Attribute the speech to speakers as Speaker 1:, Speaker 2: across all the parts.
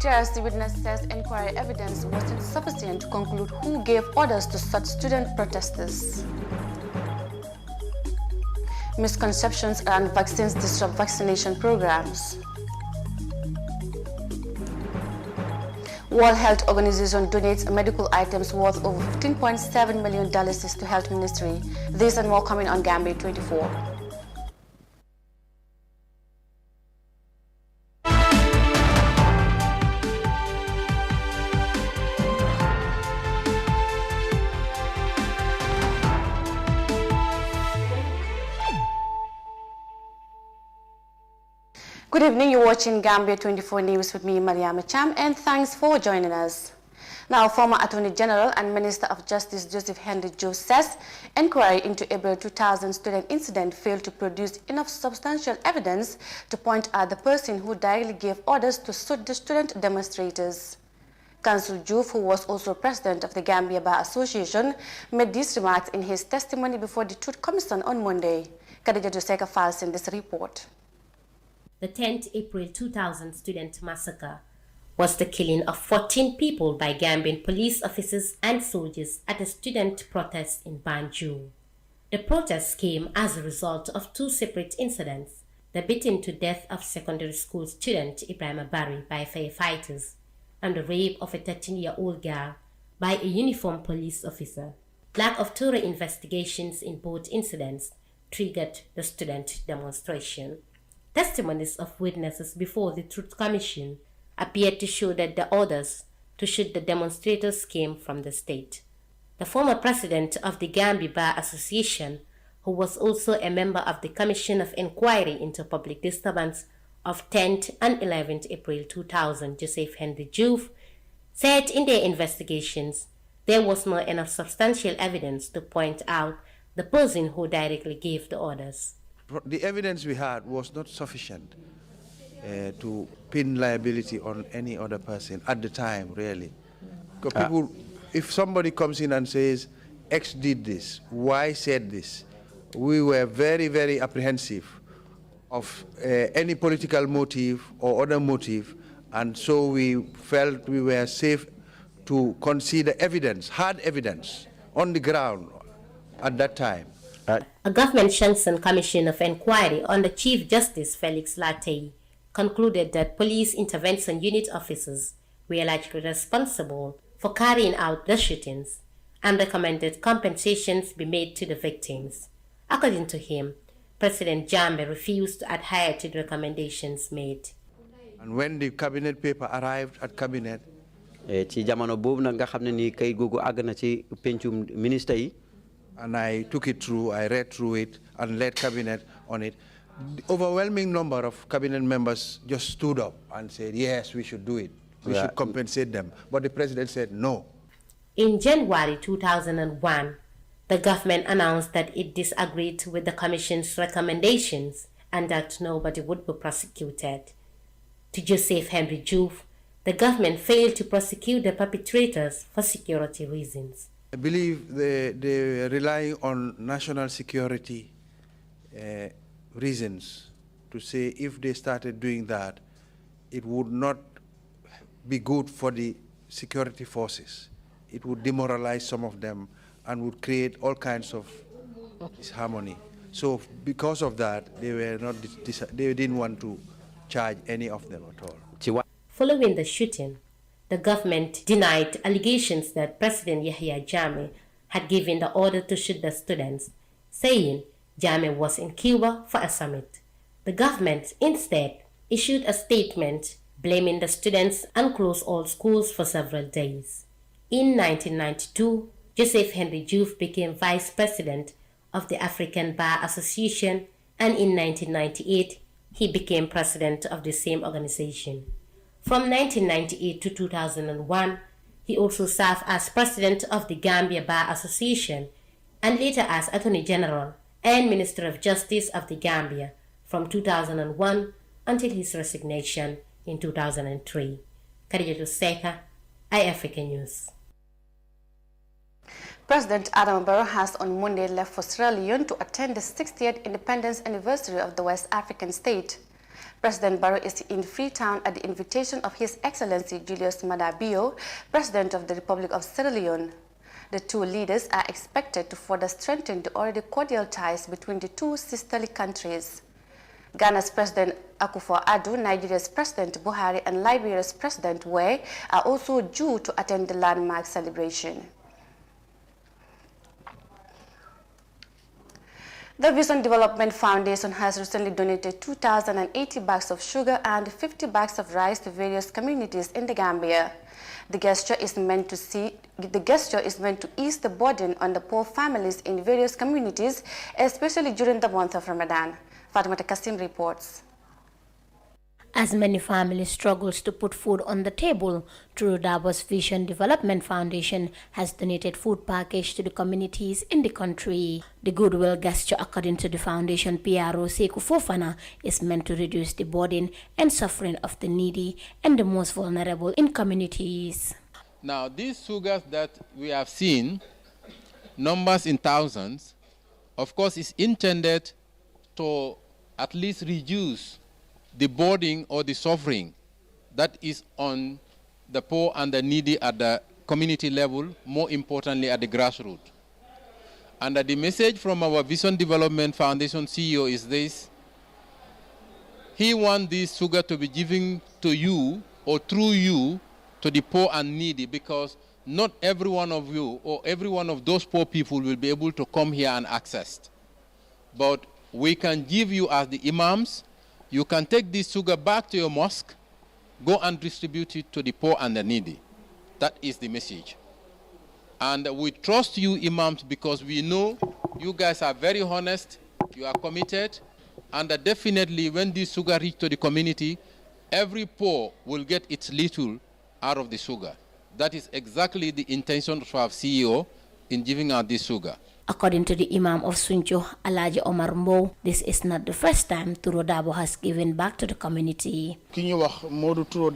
Speaker 1: Tears, the witness says inquiry evidence was insufficient to conclude who gave orders to such student protesters. Misconceptions around vaccines disrupt vaccination programs. World Health Organization donates medical items worth over $15.7 million to Health Ministry. This and more coming on Gambia 24. Good evening, you're watching Gambia 24 News with me, Mariama Cham, and thanks for joining us. Now, former Attorney General and Minister of Justice Joseph Henry Joe says inquiry into April 2000 student incident failed to produce enough substantial evidence to point out the person who directly gave orders to shoot the student demonstrators. Counsel Juf, who was also president of the Gambia Bar Association, made these remarks in his testimony before the Truth Commission on Monday. Khadija Joseka files in this report.
Speaker 2: The 10th April 2000 student massacre was the killing of 14 people by Gambian police officers and soldiers at a student protest in Banjul. The protests came as a result of two separate incidents: the beating to death of secondary school student Ibrahim Barry by firefighters and the rape of a 13-year-old girl by a uniformed police officer. Lack of thorough investigations in both incidents triggered the student demonstration. Testimonies of witnesses before the Truth Commission appeared to show that the orders to shoot the demonstrators came from the state. The former president of the Gambia Bar Association, who was also a member of the Commission of Inquiry into Public Disturbance of 10th and 11th April 2000, Joseph Henry Juve, said in their investigations there was not enough substantial evidence to point out the person who directly gave the orders.
Speaker 3: The evidence we had was not sufficient to pin liability on any other person at the time, really. Because people, if somebody comes in and says, X did this, Y said this, we were very, very apprehensive of any political motive or other motive, and so we felt we were safe to consider evidence, hard evidence, on the ground at that time.
Speaker 2: A government-sanctioned commission of inquiry under Chief Justice Felix Latte concluded that police intervention unit officers were largely responsible for carrying out the shootings and recommended compensations be made to the victims. According to him, President Jammeh refused to adhere to the recommendations made.
Speaker 3: And when the cabinet paper arrived at cabinet, and I took it through, I read through it, and led cabinet on it, the overwhelming number of cabinet members just stood up and said, yes, we should do it. We should compensate them. But the president said no.
Speaker 2: In January 2001, the government announced that it disagreed with the commission's recommendations and that nobody would be prosecuted. To Joseph Henry Juve, the government failed to prosecute the perpetrators for security reasons.
Speaker 3: I believe they rely on national security reasons to say if they started doing that, it would not be good for the security forces. It would demoralize some of them and would create all kinds of disharmony. So because of that, they didn't want to charge any of them at all.
Speaker 2: Following the shooting, the government denied allegations that President Yahya Jammeh had given the order to shoot the students, saying Jammeh was in Cuba for a summit. The government instead issued a statement blaming the students and closed all schools for several days. In 1992, Joseph Henry Juve became vice president of the African Bar Association, and in 1998, he became president of the same organization. From 1998 to 2001, he also served as president of the Gambia Bar Association and later as Attorney General and Minister of Justice of the Gambia from 2001 until his resignation in 2003. Khadija Seka, iAfrica News.
Speaker 1: President Adama Barrow has on Monday left for Sierra Leone to attend the 60th independence anniversary of the West African state. President Barrow is in Freetown at the invitation of His Excellency Julius Maada Bio, President of the Republic of Sierra Leone. The two leaders are expected to further strengthen the already cordial ties between the two sisterly countries. Ghana's President Akufo-Addo, Nigeria's President Buhari, and Liberia's President Wei are also due to attend the landmark celebration. The Vision Development Foundation has recently donated 2,080 bags of sugar and 50 bags of rice to various communities in the Gambia. The gesture is meant to ease the burden on the poor families in various communities, especially during the month of Ramadan. Fatimata Kasim reports.
Speaker 2: As many families struggle to put food on the table, True Dabo's Vision Development Foundation has donated food package to the communities in the country. The goodwill gesture, according to the foundation PRO Sekou Fofana, is meant to reduce the burden and suffering of the needy and the most vulnerable in communities.
Speaker 4: Now, these sugars that we have seen, numbers in thousands, of course, is intended to at least reduce the burden or the suffering that is on the poor and the needy at the community level, more importantly at the grassroots. And the message from our Vision Development Foundation CEO is this: he wants this sugar to be given to you or through you to the poor and needy, because not every one of you or every one of those poor people will be able to come here and access. But we can give you, as the imams, you can take this sugar back to your mosque, go and distribute it to the poor and the needy. That is the message. And we trust you, imams, because we know you guys are very honest, you are committed, and definitely when this sugar reaches to the community, every poor will get its little out of the sugar. That is exactly the intention of our CEO in giving out this sugar.
Speaker 2: According to the Imam of Sunjo, Alhaji Omar Mbow, this is not the first time Turo Dabo has given back to the community.
Speaker 5: Mod Turo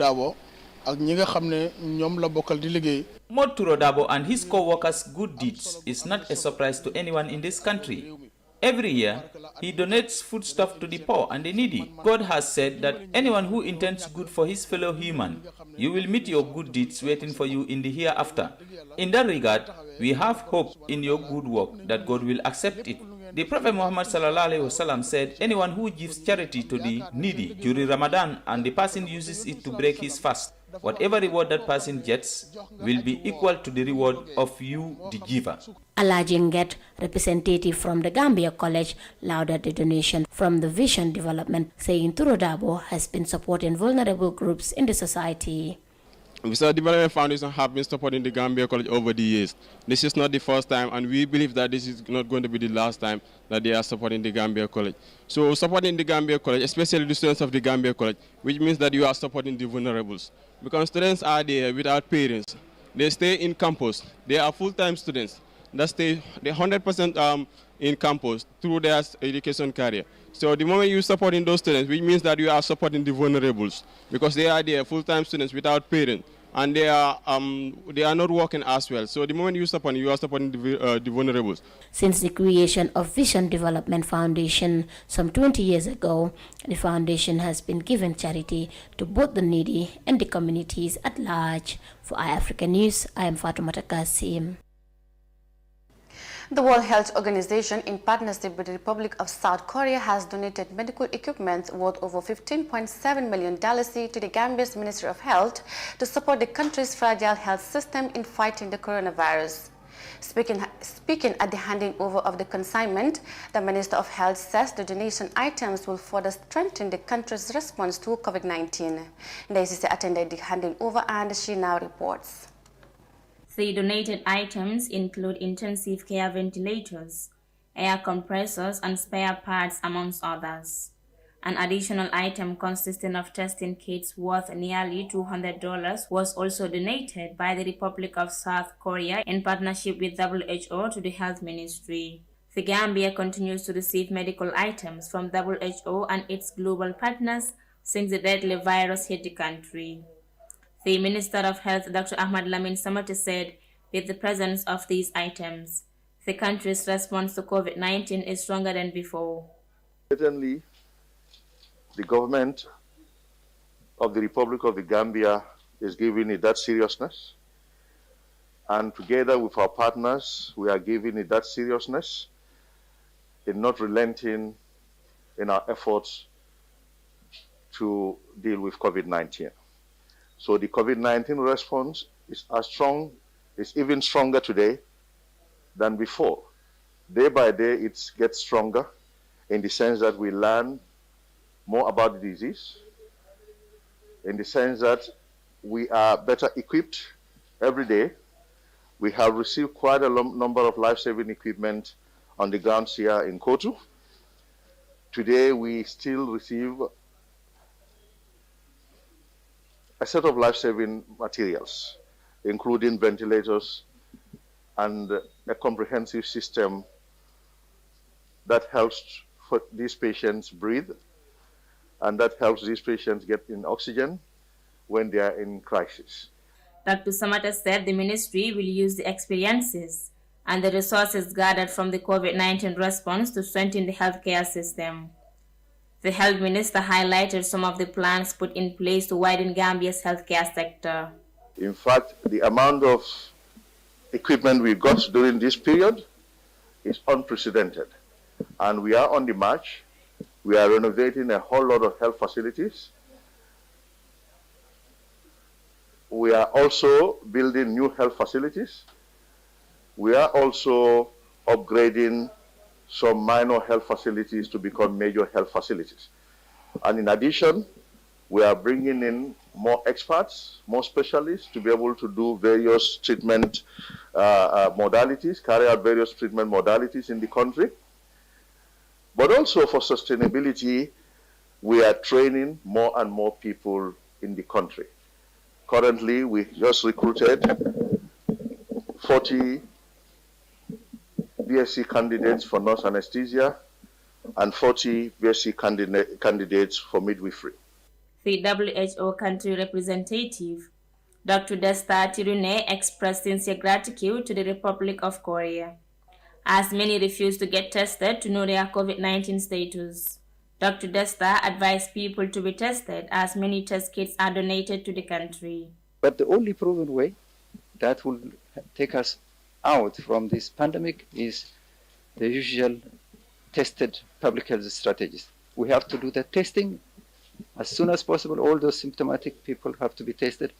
Speaker 5: Dabo and his co-workers' good deeds is not a surprise to anyone in this country. Every year, he donates foodstuff to the poor and the needy. God has said that anyone who intends good for his fellow human, you will meet your good deeds waiting for you in the hereafter. In that regard, we have hope in your good work that God will accept it. The Prophet Muhammad ﷺ said, anyone who gives charity to the needy during Ramadan and the person uses it to break his fast, whatever reward that person gets will be equal to the reward of you, the giver.
Speaker 2: Alajinget, representative from the Gambia College, lauded the donation from the Vision Development, saying Turo Dabo has been supporting vulnerable groups in the society.
Speaker 6: Vision Development Foundation have been supporting the Gambia College over the years. This is not the first time, and we believe that this is not going to be the last time that they are supporting the Gambia College. So supporting the Gambia College, especially the students of the Gambia College, which means that you are supporting the vulnerables. Because students are there without parents. They stay in campus. They are full-time students that stay 100% in campus through their education career. So the moment you're supporting those students, which means that you are supporting the vulnerables, because they are there full-time students without parents, and they are not working as well. So the moment you are supporting the vulnerables.
Speaker 2: Since the creation of Vision Development Foundation some 20 years ago, the foundation has been giving charity to both the needy and the communities at large. For iAfrica News, I am Fatimata Kasim.
Speaker 1: The World Health Organization, in partnership with the Republic of South Korea, has donated medical equipment worth over $15.7 million to the Gambia's Ministry of Health to support the country's fragile health system in fighting the coronavirus. Speaking at the handing over of the consignment, the Minister of Health says the donation items will further strengthen the country's response to COVID-19. Daisy attended the handing over and she now reports.
Speaker 7: The donated items include intensive care ventilators, air compressors, and spare parts, amongst others. An additional item consisting of testing kits worth nearly $200 was also donated by the Republic of South Korea in partnership with WHO to the Health Ministry. The Gambia continues to receive medical items from WHO and its global partners since the deadly virus hit the country. The Minister of Health, Dr. Ahmad Lamin Samate, said, with the presence of these items, the country's response to COVID-19 is stronger than before.
Speaker 8: Certainly, the government of the Republic of the Gambia is giving it that seriousness. And together with our partners, we are giving it that seriousness in not relenting in our efforts to deal with COVID-19. So the COVID-19 response is as strong, is even stronger today than before. Day by day, it gets stronger in the sense that we learn more about the disease, in the sense that we are better equipped every day. We have received quite a number of life-saving equipment on the ground here in Kotu. Today, we still receive a set of life-saving materials, including ventilators and a comprehensive system that helps for these patients breathe and that helps these patients get in oxygen when they are in crisis.
Speaker 7: Dr. Samata said the ministry will use the experiences and the resources gathered from the COVID-19 response to strengthen the healthcare system. The health minister highlighted some of the plans put in place to widen Gambia's healthcare sector.
Speaker 8: In fact, the amount of equipment we got during this period is unprecedented. And we are on the march. We are renovating a whole lot of health facilities. We are also building new health facilities. We are also upgrading some minor health facilities to become major health facilities. And in addition, we are bringing in more experts, more specialists to be able to do various treatment modalities, carry out various treatment modalities in the country. But also for sustainability, we are training more and more people in the country. Currently, we just recruited 40 BSc candidates for nurse anesthesia and 40 BSc candidates for midwifery.
Speaker 7: The WHO country representative, Dr. Desta Tirune, expressed sincere gratitude to the Republic of Korea, as many refused to get tested to know their COVID-19 status. Dr. Desta advised people to be tested as many test kits are donated to the country.
Speaker 9: But the only proven way that will take us out from this pandemic is the usual tested public health strategies. We have to do the testing as soon as possible. All those symptomatic people have to be tested.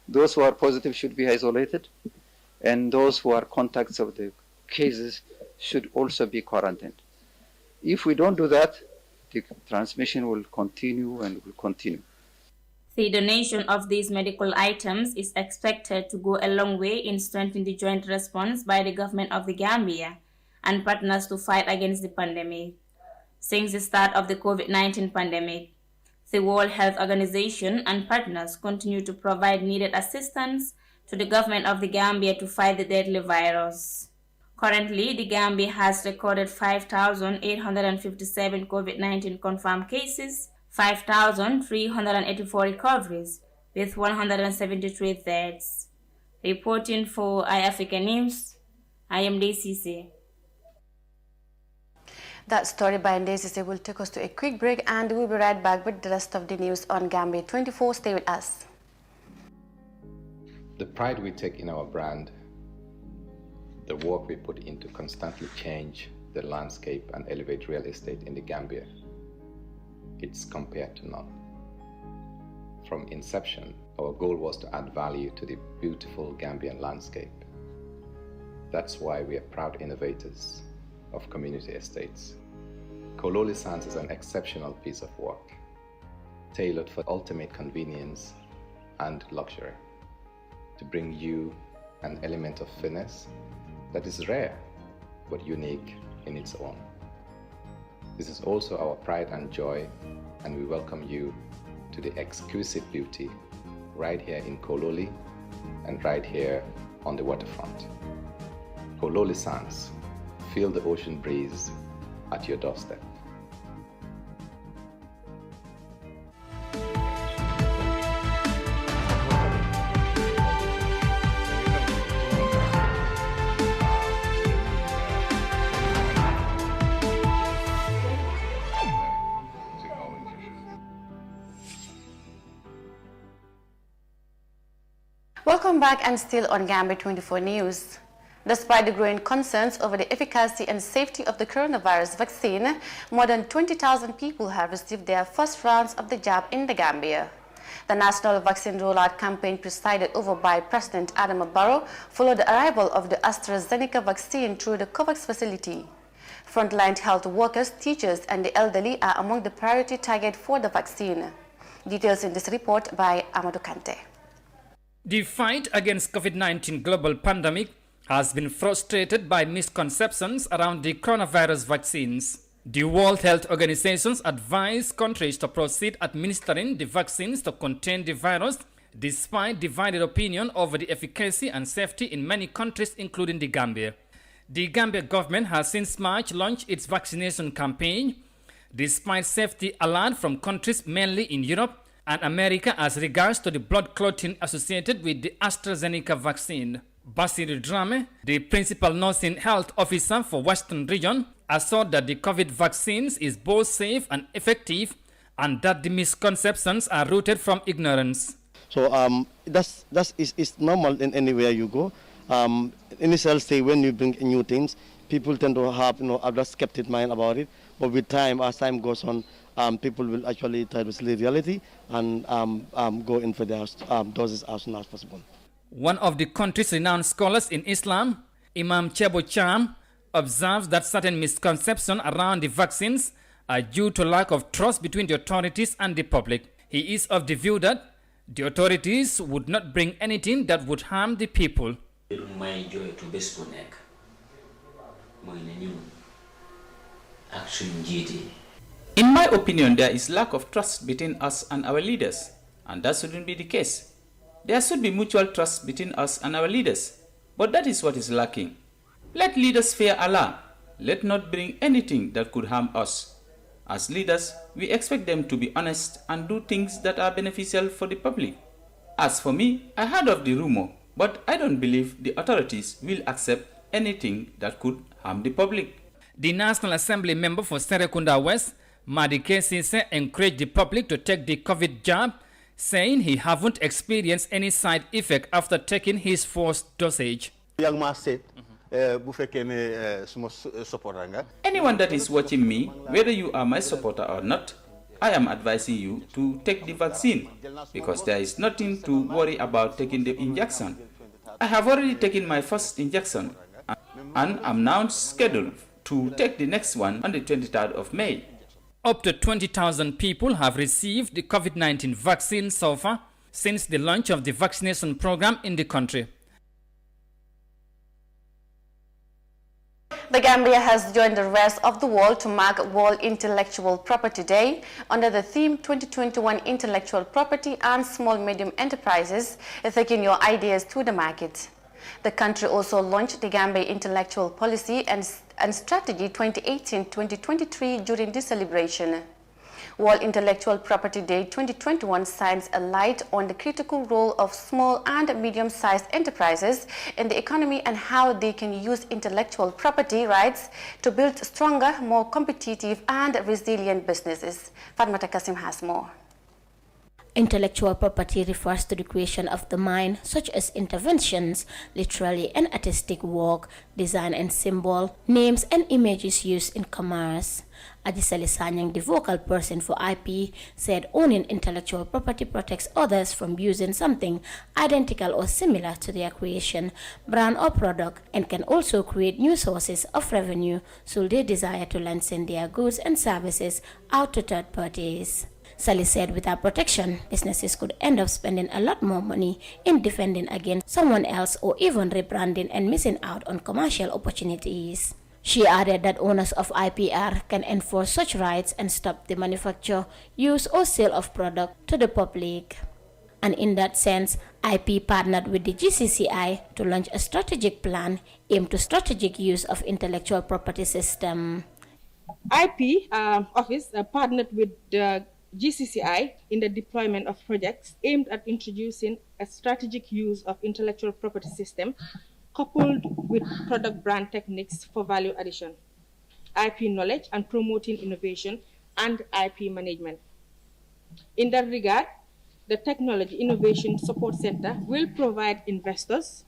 Speaker 9: Those who are positive should be isolated, and those who are contacts of the cases should also be quarantined. If we don't do that, the transmission will continue and will continue.
Speaker 7: The donation of these medical items is expected to go a long way in strengthening the joint response by the government of the Gambia and partners to fight against the pandemic. Since the start of the COVID-19 pandemic, the World Health Organization and partners continue to provide needed assistance to the government of the Gambia to fight the deadly virus. Currently, the Gambia has recorded 5,857 COVID-19 confirmed cases, 5,384 recoveries, with 173 deaths. Reporting for iAfrica News, I am DCC.
Speaker 1: That story by Ndesise will take us to a quick break, and we'll be right back with the rest of the news on Gambia 24. Stay with us.
Speaker 10: The pride we take in our brand, the work we put into constantly change the landscape and elevate real estate in the Gambia, it's compared to none. From inception, our goal was to add value to the beautiful Gambian landscape. That's why we are proud innovators of community estates. Kololi Sands is an exceptional piece of work, tailored for ultimate convenience and luxury, to bring you an element of finesse that is rare but unique in its own. This is also our pride and joy, and we welcome you to the exquisite beauty right here in Kololi and right here on the waterfront. Kololi Sands, feel the ocean breeze at your doorstep.
Speaker 1: Welcome back and still on Gambia 24 News. Despite the growing concerns over the efficacy and safety of the coronavirus vaccine, more than 20,000 people have received their first rounds of the jab in the Gambia. The national vaccine rollout campaign presided over by President Adama Barrow followed the arrival of the AstraZeneca vaccine through the COVAX facility. Frontline health workers, teachers and the elderly are among the priority target for the vaccine. Details in this report by Amadou Kante.
Speaker 11: The fight against COVID-19 global pandemic has been frustrated by misconceptions around the coronavirus vaccines. The World Health Organization advised countries to proceed administering the vaccines to contain the virus, despite divided opinion over the efficacy and safety in many countries, including the Gambia. The Gambia government has since March launched its vaccination campaign, despite safety alert from countries mainly in Europe and America as regards to the blood clotting associated with the AstraZeneca vaccine. Basir Drame, the principal nursing health officer for Western Region, assured that the COVID vaccines is both safe and effective and that the misconceptions are rooted from ignorance.
Speaker 12: So that's normal in anywhere you go. Initial say when you bring new things, people tend to have a just skeptic mind about it. But with time, as time goes on, people will actually try to see reality and go in for their doses as soon as possible.
Speaker 11: One of the country's renowned scholars in Islam, Imam Chebo Cham, observes that certain misconceptions around the vaccines are due to lack of trust between the authorities and the public. He is of the view that the authorities would not bring anything that would harm the people.
Speaker 5: In my opinion, there is lack of trust between us and our leaders, and that shouldn't be the case. There should be mutual trust between us and our leaders, but that is what is lacking. Let leaders fear Allah. Let not bring anything that could harm us. As leaders, we expect them to be honest and do things that are beneficial for the public. As for me, I heard of the rumor, but I don't believe the authorities will accept anything that could harm the public.
Speaker 11: The National Assembly member for Serekunda West, Madi Kesise, encouraged the public to take the COVID jab, saying he haven't experienced any side effect after taking his first dosage.
Speaker 5: Anyone that is watching me, whether you are my supporter or not, I am advising you to take the vaccine because there is nothing to worry about taking the injection. I have already taken my first injection and am now scheduled to take the next one on the 23rd of May.
Speaker 11: Up to 20,000 people have received the COVID-19 vaccine so far since the launch of the vaccination program in the country.
Speaker 1: The Gambia has joined the rest of the world to mark World Intellectual Property Day under the theme 2021 Intellectual Property and Small Medium Enterprises, taking your ideas to the market. The country also launched the Gambia Intellectual Policy and Strategy 2018-2023 during this celebration. World Intellectual Property Day 2021 shines a light on the critical role of small and medium-sized enterprises in the economy and how they can use intellectual property rights to build stronger, more competitive and resilient businesses. Fatmata Kasim has more.
Speaker 2: Intellectual property refers to the creation of the mind, such as interventions, literary and artistic work, design and symbol, names and images used in commerce. Adisali Sanyang, the vocal person for IP, said owning intellectual property protects others from using something identical or similar to their creation, brand or product, and can also create new sources of revenue should they desire to license their goods and services out to third parties. Sally said without protection, businesses could end up spending a lot more money in defending against someone else or even rebranding and missing out on commercial opportunities. She added that owners of IPR can enforce such rights and stop the manufacture, use or sale of product to the public. And in that sense, IP partnered with the GCCI to launch a strategic plan aimed to strategic use of intellectual property system.
Speaker 13: IP office partnered with the GCCI in the deployment of projects aimed at introducing a strategic use of intellectual property system coupled with product brand techniques for value addition, IP knowledge and promoting innovation and IP management. In that regard, the Technology Innovation Support Center will provide investors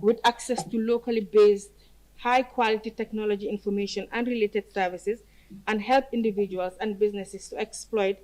Speaker 13: with access to locally based high-quality technology information and related services, and help individuals and businesses to exploit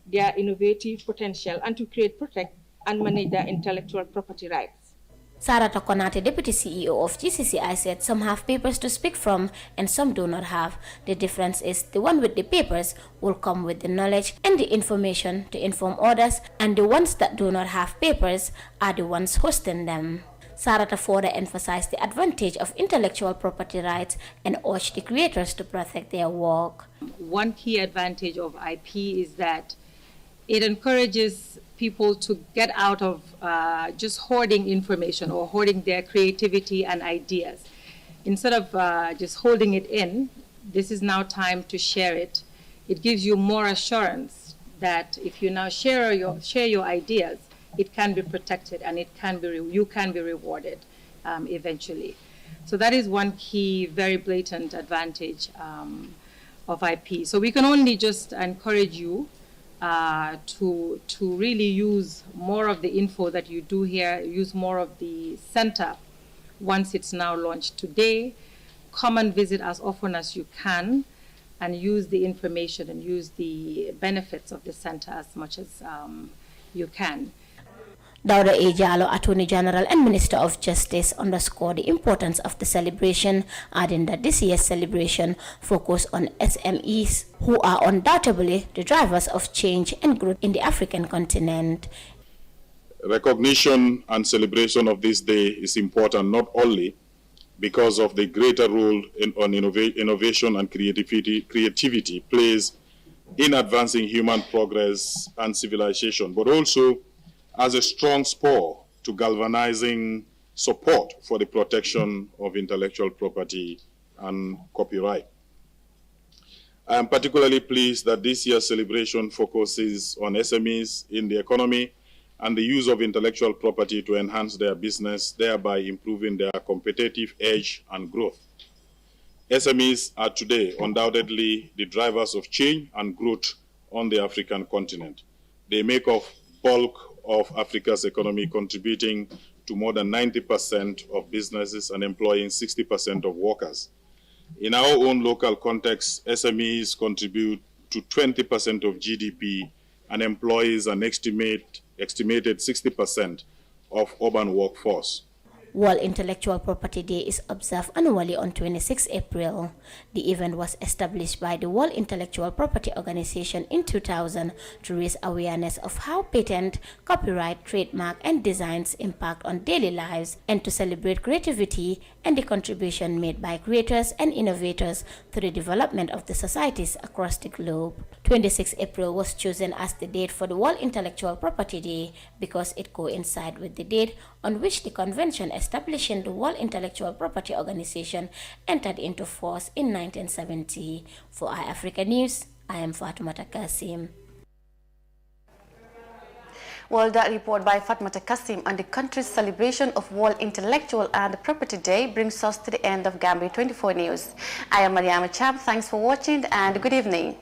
Speaker 13: their innovative potential and to create, protect, and manage their intellectual property rights.
Speaker 2: Sarata Konate, Deputy CEO of GCCI, said some have papers to speak from and some do not have. The difference is the one with the papers will come with the knowledge and the information to inform others, and the ones that do not have papers are the ones hosting them. Sarata further emphasized the advantage of intellectual property rights and urged the creators to protect their work.
Speaker 14: One key advantage of IP is that it encourages people to get out of just hoarding information or hoarding their creativity and ideas. Instead of just holding it in, this is now time to share it. It gives you more assurance that if you now share your ideas, it can be protected and you can be rewarded eventually. So that is one key, very blatant advantage of IP. So we can only just encourage you to really use more of the info that you do here, use more of the center once it's now launched today. Come and visit as often as you can and use the information and use the benefits of the center as much as you can.
Speaker 2: Dauda A. Jallow, Attorney General and Minister of Justice, underscored the importance of the celebration, adding that this year's celebration focused on SMEs, who are undoubtedly the drivers of change and growth in the African continent.
Speaker 15: Recognition and celebration of this day is important not only because of the greater role innovation and creativity plays in advancing human progress and civilization, but also as a strong spur to galvanizing support for the protection of intellectual property and copyright. I am particularly pleased that this year's celebration focuses on SMEs in the economy and the use of intellectual property to enhance their business, thereby improving their competitive edge and growth. SMEs are today undoubtedly the drivers of change and growth on the African continent. They make up bulk of Africa's economy, contributing to more than 90% of businesses and employing 60% of workers. In our own local context, SMEs contribute to 20% of GDP and employs an estimated 60% of urban workforce.
Speaker 2: World Intellectual Property Day is observed annually on 26 April. The event was established by the World Intellectual Property Organization in 2000 to raise awareness of how patent, copyright, trademark, and designs impact on daily lives, and to celebrate creativity and the contribution made by creators and innovators to the development of the societies across the globe. 26 April was chosen as the date for the World Intellectual Property Day because it coincides with the date on which the convention establishing the World Intellectual Property Organization entered into force in 1970. For iAfrica News, I am Fatoumata Kasim.
Speaker 1: Well, that report by Fatmata Kasim on the country's celebration of World Intellectual and Property Day brings us to the end of Gambia 24 News. I am Mariama Cham. Thanks for watching and good evening.